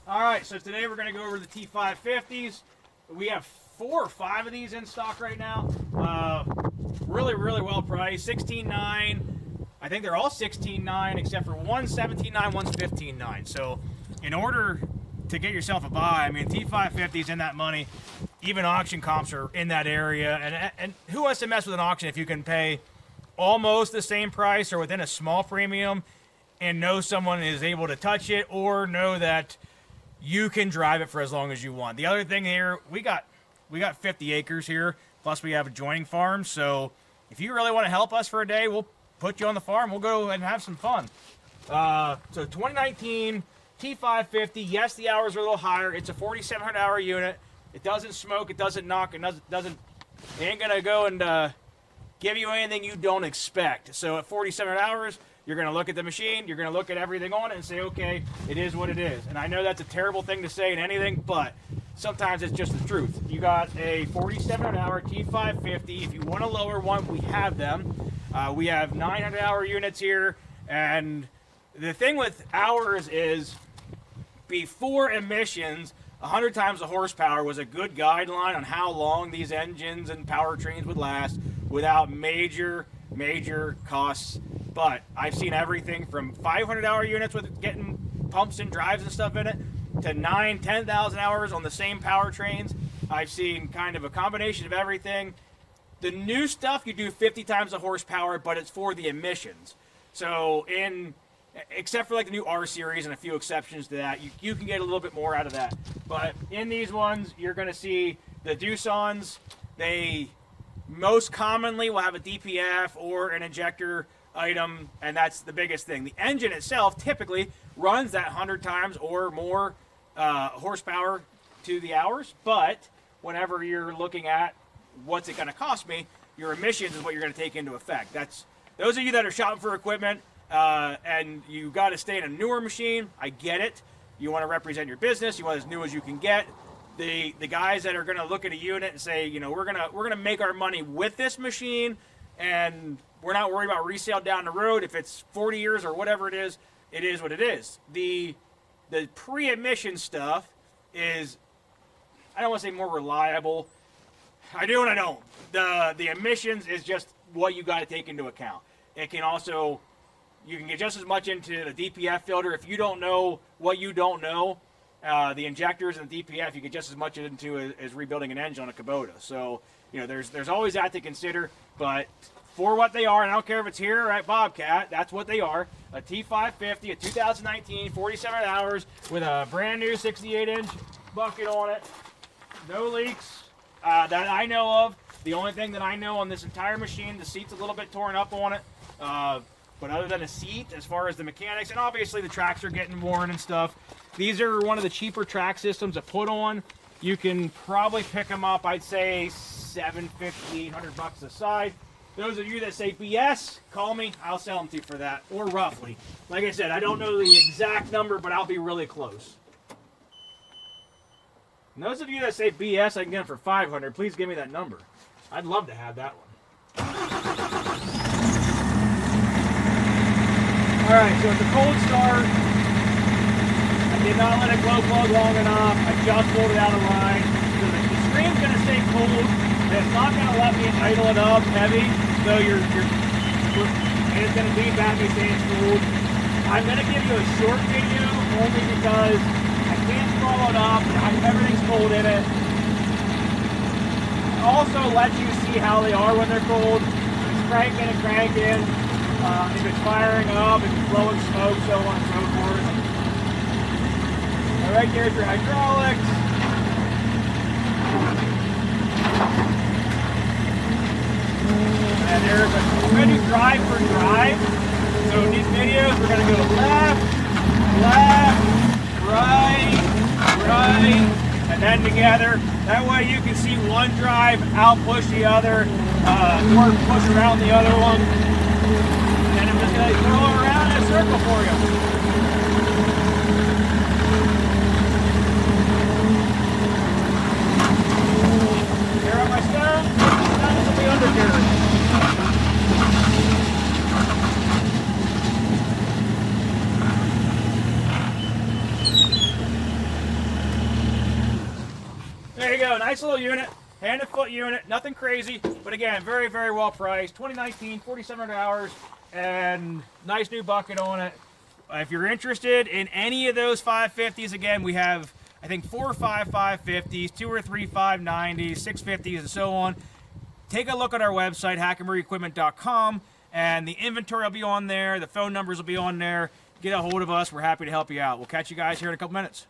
All right, so today we're going to go over the T550s. We have 4 or 5 of these in stock right now. Really well priced. $16,900. I think they're all $16,900 except for one's $17,900, one's $15,900. So in order to get yourself a buy, I mean, T550s in that money. Even auction comps are in that area. And who wants to mess with an auction if you can pay almost the same price or within a small premium and know someone is able to touch it or know that you can drive it for as long as you want. The other thing here, we got 50 acres here, plus we have adjoining farms. So if you really want to help us for a day, we'll put you on the farm. We'll go and have some fun. So 2019 T550. Yes, the hours are a little higher. It's a 4,700 hour unit. It doesn't smoke. It doesn't knock. It ain't gonna go and give you anything you don't expect. So at 4,700 hours, you're going to look at the machine, you're going to look at everything on it and say, okay, it is what it is. And I know that's a terrible thing to say in anything, but sometimes it's just the truth. You got a 4,700 hour T550. If you want a lower one, we have them. We have 900 hour units here. And the thing with hours is before emissions, 100 times the horsepower was a good guideline on how long these engines and powertrains would last without major costs. But I've seen everything from 500 hour units with getting pumps and drives and stuff in it to 10,000 hours on the same powertrains. I've seen kind of a combination of everything. The new stuff, you do 50 times the horsepower, but it's for the emissions. So except for like the new R series and a few exceptions to that, you can get a little bit more out of that. But in these ones, you're going to see the Doosan's. They most commonly will have a DPF or an injector item, and that's the biggest thing. The engine itself typically runs that 100 times or more horsepower to the hours, but whenever you're looking at what's it going to cost me, your emissions is what you're going to take into effect. That's those of you that are shopping for equipment and you got to stay in a newer machine. I get it. You want to represent your business. You want as new as you can get. The guys that are going to look at a unit and say, you know, we're gonna make our money with this machine, and we're not worried about resale down the road. If it's 40 years or whatever it is what it is. The pre-emission stuff is, I don't want to say more reliable. I do and I don't. The emissions is just what you got to take into account. It can also, you can get just as much into the DPF filter. If you don't know what you don't know, the injectors and the DPF, you get just as much into as rebuilding an engine on a Kubota. So, you know, there's always that to consider, but for what they are, and I don't care if it's here or at Bobcat, that's what they are. A T550, a 2019, 4,700 hours with a brand new 68-inch bucket on it. No leaks that I know of. The only thing that I know on this entire machine, the seat's a little bit torn up on it. But other than a seat, as far as the mechanics, and obviously the tracks are getting worn and stuff, these are one of the cheaper track systems to put on. You can probably pick them up, I'd say $750, $800 a side. Those of you that say BS, call me. I'll sell them to you for that, or roughly. Like I said, I don't know the exact number, but I'll be really close. And those of you that say BS, I can get them for $500. Please give me that number. I'd love to have that one. All right, so it's a cold start. I did not let it glow plug long enough. I just pulled it out of line. So the screen's going to stay cold. It's not going to let me idle it up heavy, so and it's going to be back me saying it's cold. I'm going to give you a short video only because I can't scroll it up. Everything's cold in it. It also lets you see how they are when they're cold. It's cranking and cranking. If it's firing up, if it's blowing smoke, so on and so forth. Right there's your hydraulics. And there's a ready drive for drive. So in these videos, we're going to go left, right, and then together. That way you can see one drive out push the other, or push around the other one. And I'm just going to throw it around in a circle for you. Here on my stone, down to the undercarriage. you go. Nice little unit. Hand and foot unit. Nothing crazy. But again, very, very well priced. 2019, 4,700 hours. And nice new bucket on it. If you're interested in any of those 550s, again, we have, I think, 4 or 5 550s, 2 or 3 590s, 650s, and so on. Take a look at our website, hackenbergequipment.com, and the inventory will be on there. The phone numbers will be on there. Get a hold of us. We're happy to help you out. We'll catch you guys here in a couple minutes.